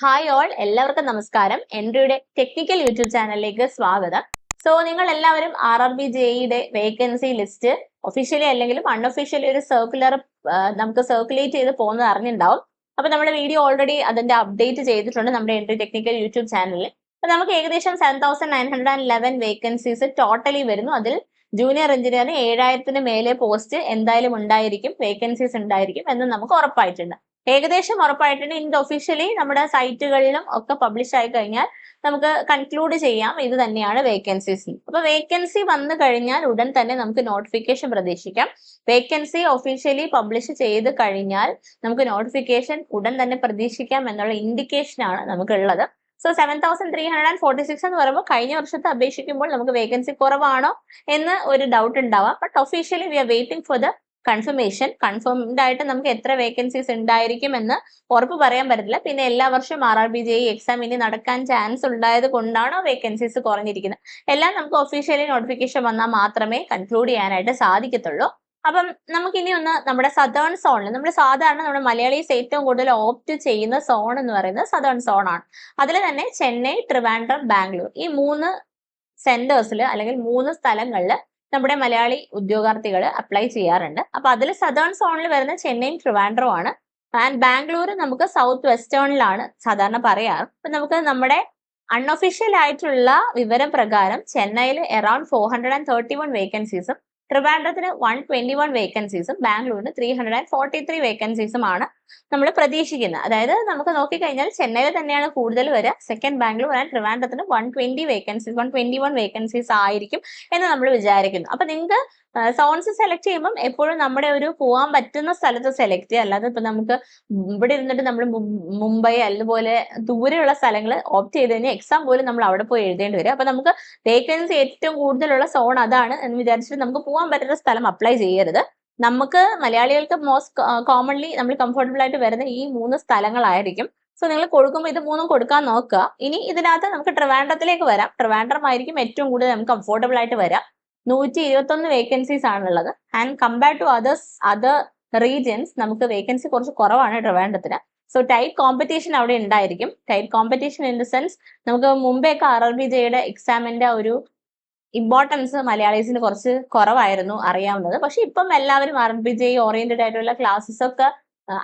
Hi all, എല്ലാവർക്കും നമസ്കാരം. എൻട്രിയുടെ technical YouTube ചാനലിലേക്ക് സ്വാഗതം. നിങ്ങൾ എല്ലാവരും RRB-JEE വേക്കൻസി ലിസ്റ്റ് ഒഫീഷ്യലി അല്ലെങ്കിലും അൺഒഫീഷ്യലി ഒരു സർക്കുലർ നമുക്ക് സർക്കുലേറ്റ് ചെയ്ത് പോകുന്നത് അറിഞ്ഞിട്ടുണ്ടാവും. അപ്പൊ നമ്മുടെ വീഡിയോ ഓൾറെഡി അതിന്റെ അപ്ഡേറ്റ് ചെയ്തിട്ടുണ്ട് നമ്മുടെ എൻട്രി ടെക്നിക്കൽ യൂട്യൂബ് ചാനലിൽ. അപ്പൊ നമുക്ക് ഏകദേശം 7,911 വേക്കൻസീസ് ടോട്ടലി വരുന്നു. അതിൽ ജൂനിയർ എഞ്ചിനീയറിന് 7,000-ന് മേലെ പോസ്റ്റ് എന്തായാലും ഉണ്ടായിരിക്കും, വേക്കൻസീസ് ഉണ്ടായിരിക്കും എന്ന് നമുക്ക് ഉറപ്പായിട്ടുണ്ട്. ഏകദേശം ഉറപ്പായിട്ടുണ്ട്. ഇത് ഒഫീഷ്യലി നമ്മുടെ സൈറ്റുകളിലും ഒക്കെ പബ്ലിഷ് ആയി കഴിഞ്ഞാൽ നമുക്ക് കൺക്ലൂഡ് ചെയ്യാം ഇത് തന്നെയാണ് വേക്കൻസീസ്. അപ്പൊ വേക്കൻസി വന്നു കഴിഞ്ഞാൽ ഉടൻ തന്നെ നമുക്ക് നോട്ടിഫിക്കേഷൻ പ്രതീക്ഷിക്കാം. വേക്കൻസി ഒഫീഷ്യലി പബ്ലിഷ് ചെയ്ത് കഴിഞ്ഞാൽ നമുക്ക് നോട്ടിഫിക്കേഷൻ ഉടൻ തന്നെ പ്രതീക്ഷിക്കാം എന്നുള്ള ഇൻഡിക്കേഷൻ ആണ് നമുക്കുള്ളത്. 7,346 എന്ന് പറയുമ്പോൾ കഴിഞ്ഞ വർഷത്തെ അപേക്ഷിക്കുമ്പോൾ നമുക്ക് വേക്കൻസി കുറവാണോ എന്ന് ഒരു ഡൗട്ട് ഉണ്ടാവാം. But officially we are waiting for the confirmation. Confirmed ആയിട്ട് നമുക്ക് എത്ര വേക്കൻസീസ് ഉണ്ടായിരിക്കും എന്ന് ഉറപ്പ് പറയാൻ പറ്റില്ല. പിന്നെ എല്ലാ വർഷവും RRB-JEE എക്സാം ഇനി നടക്കാൻ ചാൻസ് ഉണ്ടായത് കൊണ്ടാണ് വേക്കൻസീസ് കുറഞ്ഞിരിക്കുന്നത്. എല്ലാം നമുക്ക് ഒഫീഷ്യലി നോട്ടിഫിക്കേഷൻ വന്നാൽ മാത്രമേ കൺക്ലൂഡ് ചെയ്യാനായിട്ട് സാധിക്കത്തുള്ളൂ. അപ്പം നമുക്കിനി ഒന്ന് നമ്മുടെ സദേൺ സോണിൽ നമ്മൾ സാധാരണ നമ്മുടെ മലയാളീസ് ഏറ്റവും കൂടുതൽ ഓപ്റ്റ് ചെയ്യുന്ന സോൺ എന്ന് പറയുന്നത് സദേൺ സോൺ ആണ്. അതിൽ തന്നെ ചെന്നൈ, ട്രിവാൻഡ്രം, ബാംഗ്ലൂർ ഈ 3 സെന്റേഴ്സിൽ അല്ലെങ്കിൽ 3 സ്ഥലങ്ങളിൽ നമ്മുടെ മലയാളി ഉദ്യോഗാർത്ഥികൾ അപ്ലൈ ചെയ്യാറുണ്ട്. അപ്പൊ അതിൽ സദേൺ സോണിൽ വരുന്ന ചെന്നൈയും ട്രിവാൻഡ്രവും ആണ്. ആൻഡ് ബാംഗ്ലൂർ നമുക്ക് സൗത്ത് വെസ്റ്റേണിലാണ് സാധാരണ പറയാറ്. അപ്പൊ നമുക്ക് നമ്മുടെ അൺഒഫീഷ്യൽ ആയിട്ടുള്ള വിവരം പ്രകാരം ചെന്നൈയിൽ അറൌണ്ട് 431 വേക്കൻസീസും ട്രിവാൻഡ്രത്തിന് 121 വേക്കൻസീസും ബാംഗ്ലൂരിന് 343 വേക്കൻസീസും ആണ് നമ്മൾ പ്രതീക്ഷിക്കുന്നത്. അതായത് നമുക്ക് നോക്കിക്കഴിഞ്ഞാൽ ചെന്നൈയിൽ തന്നെയാണ് കൂടുതൽ വരിക. സെക്കൻഡ് ബാംഗ്ലൂർ ആൻഡ് ട്രിവാൻഡ്രത്തിന് 121 വേക്കൻസീസ് ആയിരിക്കും എന്ന് നമ്മൾ വിചാരിക്കുന്നു. അപ്പൊ നിങ്ങൾക്ക് സോൺസ് സെലക്ട് ചെയ്യുമ്പോൾ എപ്പോഴും നമ്മുടെ ഒരു പോകാൻ പറ്റുന്ന സ്ഥലത്ത് സെലക്ട് ചെയ്യുക. അല്ലാതെ ഇപ്പൊ നമുക്ക് ഇവിടെ ഇരുന്നിട്ട് നമ്മൾ മുംബൈ അതുപോലെ ദൂരെയുള്ള സ്ഥലങ്ങൾ ഓപ്റ്റ് ചെയ്ത് കഴിഞ്ഞാൽ എക്സാം പോലും നമ്മൾ അവിടെ പോയി എഴുതേണ്ടി വരും. അപ്പൊ നമുക്ക് വേക്കൻസി ഏറ്റവും കൂടുതലുള്ള സോൺ അതാണ് എന്ന് വിചാരിച്ചിട്ട് നമുക്ക് പോകാൻ പറ്റുന്ന സ്ഥലം അപ്ലൈ ചെയ്യരുത്. നമുക്ക് മലയാളികൾക്ക് മോസ്റ്റ് കോമൺലി നമ്മൾ കംഫർട്ടബിൾ ആയിട്ട് വരുന്ന ഈ 3 സ്ഥലങ്ങളായിരിക്കും. നിങ്ങൾ കൊടുക്കുമ്പോൾ ഇത് 3 കൊടുക്കാൻ നോക്കുക. ഇനി ഇതിനകത്ത് നമുക്ക് ട്രിവാൻഡ്രത്തിലേക്ക് വരാം. ട്രിവാൻഡ്രം ആയിരിക്കും ഏറ്റവും കൂടുതൽ നമുക്ക് കംഫർട്ടബിൾ ആയിട്ട് വരാം. 121 വേക്കൻസീസ് ആണുള്ളത്. And compared to other regions നമുക്ക് വേക്കൻസി കുറച്ച് കുറവാണ് ട്രിവാൻഡ്രത്തിന്. ടൈറ്റ് കോമ്പറ്റീഷൻ അവിടെ ഉണ്ടായിരിക്കും. Tight competition in the sense നമുക്ക് മുമ്പേയൊക്കെ RRB-JEE എക്സാമിന്റെ ഒരു ഇമ്പോർട്ടൻസ് മലയാളീസിന് കുറച്ച് കുറവായിരുന്നു അറിയാവുന്നത്. പക്ഷെ ഇപ്പം എല്ലാവരും RRB-JEE ഓറിയന്റഡ് ആയിട്ടുള്ള ക്ലാസ്സസ് ഒക്കെ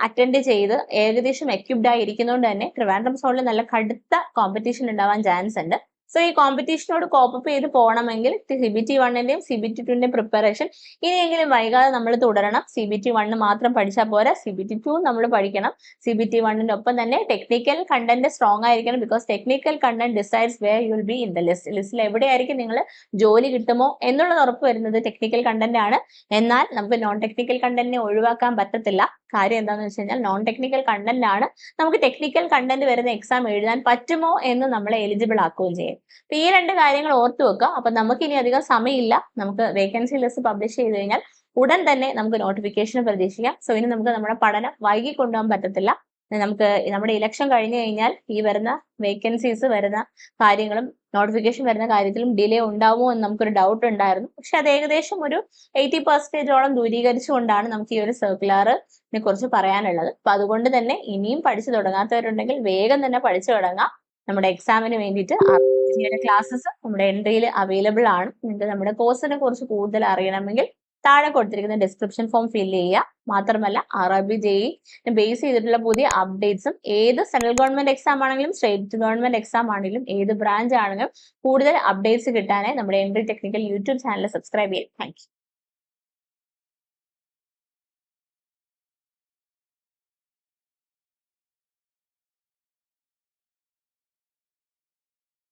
അറ്റൻഡ് ചെയ്ത് ഏകദേശം എക്യുപ്ഡ് ആയി ഇരിക്കുന്നതുകൊണ്ട് തന്നെ ട്രിവാൻഡ്രം സോണിൽ നല്ല കടുത്ത കോമ്പറ്റീഷൻ ഉണ്ടാവാൻ ചാൻസ് ഉണ്ട്. ഈ കോമ്പറ്റീഷനോട് കോപ്പപ്പ് ചെയ്ത് പോകണമെങ്കിൽ CBT 1-ന്റെയും CBT 2-ന്റെയും പ്രിപ്പറേഷൻ ഇനിയെങ്കിലും വൈകാതെ നമ്മൾ തുടരണം. CBT 1 മാത്രം പഠിച്ചാൽ പോരാ, CBT 2 നമ്മൾ പഠിക്കണം. CBT 1-ന്റെ ഒപ്പം തന്നെ ടെക്നിക്കൽ കണ്ടന്റ് സ്ട്രോങ് ആയിരിക്കണം. Because technical content decides where you will be in the list. ലിസ്റ്റിൽ എവിടെയായിരിക്കും നിങ്ങൾ ജോലി കിട്ടുമോ എന്നുള്ളത് ഉറപ്പ് വരുന്നത് ടെക്നിക്കൽ കണ്ടന്റ് ആണ്. എന്നാൽ നമുക്ക് നോൺ ടെക്നിക്കൽ കണ്ടന്റിനെ ഒഴിവാക്കാൻ പറ്റത്തില്ല. കാര്യം എന്താണെന്ന് വെച്ച് കഴിഞ്ഞാൽ നോൺ ടെക്നിക്കൽ കണ്ടന്റ് ആണ് നമുക്ക് ടെക്നിക്കൽ കണ്ടന്റ് വരുന്ന എക്സാം എഴുതാൻ പറ്റുമോ എന്ന് നമ്മളെ എലിജിബിൾ ആക്കുകയും ചെയ്യും. അപ്പൊ ഈ 2 കാര്യങ്ങൾ ഓർത്തു വെക്കുക. അപ്പൊ നമുക്ക് ഇനി അധികം സമയമില്ല. നമുക്ക് വേക്കൻസി ലിസ്റ്റ് പബ്ലിഷ് ചെയ്ത് കഴിഞ്ഞാൽ ഉടൻ തന്നെ നമുക്ക് നോട്ടിഫിക്കേഷൻ പ്രതീക്ഷിക്കാം. ഇനി നമുക്ക് നമ്മുടെ പഠനം വൈകി കൊണ്ടുപോകാൻ പറ്റത്തില്ല. നമുക്ക് നമ്മുടെ ഇലക്ഷൻ കഴിഞ്ഞു കഴിഞ്ഞാൽ ഈ വരുന്ന വേക്കൻസീസ് വരുന്ന കാര്യങ്ങളും നോട്ടിഫിക്കേഷൻ വരുന്ന കാര്യത്തിലും ഡിലേ ഉണ്ടാവുമോ എന്ന് നമുക്കൊരു ഡൗട്ട് ഉണ്ടായിരുന്നു. പക്ഷെ അത് ഏകദേശം ഒരു 80% ദൂരീകരിച്ചുകൊണ്ടാണ് നമുക്ക് ഈ ഒരു സർക്കുലറിനെ കുറിച്ച് പറയാനുള്ളത്. അപ്പൊ അതുകൊണ്ട് തന്നെ ഇനിയും പഠിച്ചു തുടങ്ങാത്തവരുണ്ടെങ്കിൽ വേഗം തന്നെ പഠിച്ചു തുടങ്ങാം. നമ്മുടെ എക്സാമിന് വേണ്ടിയിട്ട് RRB-JEE ക്ലാസ്സസ് നമ്മുടെ എൻട്രിയിൽ അവൈലബിൾ ആണ്. നിങ്ങൾക്ക് നമ്മുടെ കോഴ്സിനെ കുറിച്ച് കൂടുതൽ അറിയണമെങ്കിൽ താഴെ കൊടുത്തിരിക്കുന്ന ഡിസ്ക്രിപ്ഷൻ ഫോം ഫില്ല് ചെയ്യുക. മാത്രമല്ല RRB-JEE ബേസ് ചെയ്തിട്ടുള്ള പുതിയ അപ്ഡേറ്റ്സും ഏത് സെൻട്രൽ ഗവൺമെന്റ് എക്സാം ആണെങ്കിലും സ്റ്റേറ്റ് ഗവൺമെന്റ് എക്സാം ആണെങ്കിലും ഏത് ബ്രാഞ്ച് ആണെങ്കിലും കൂടുതൽ അപ്ഡേറ്റ്സ് കിട്ടാനായി നമ്മുടെ entry technical YouTube channel subscribe ചെയ്യും. Thank U.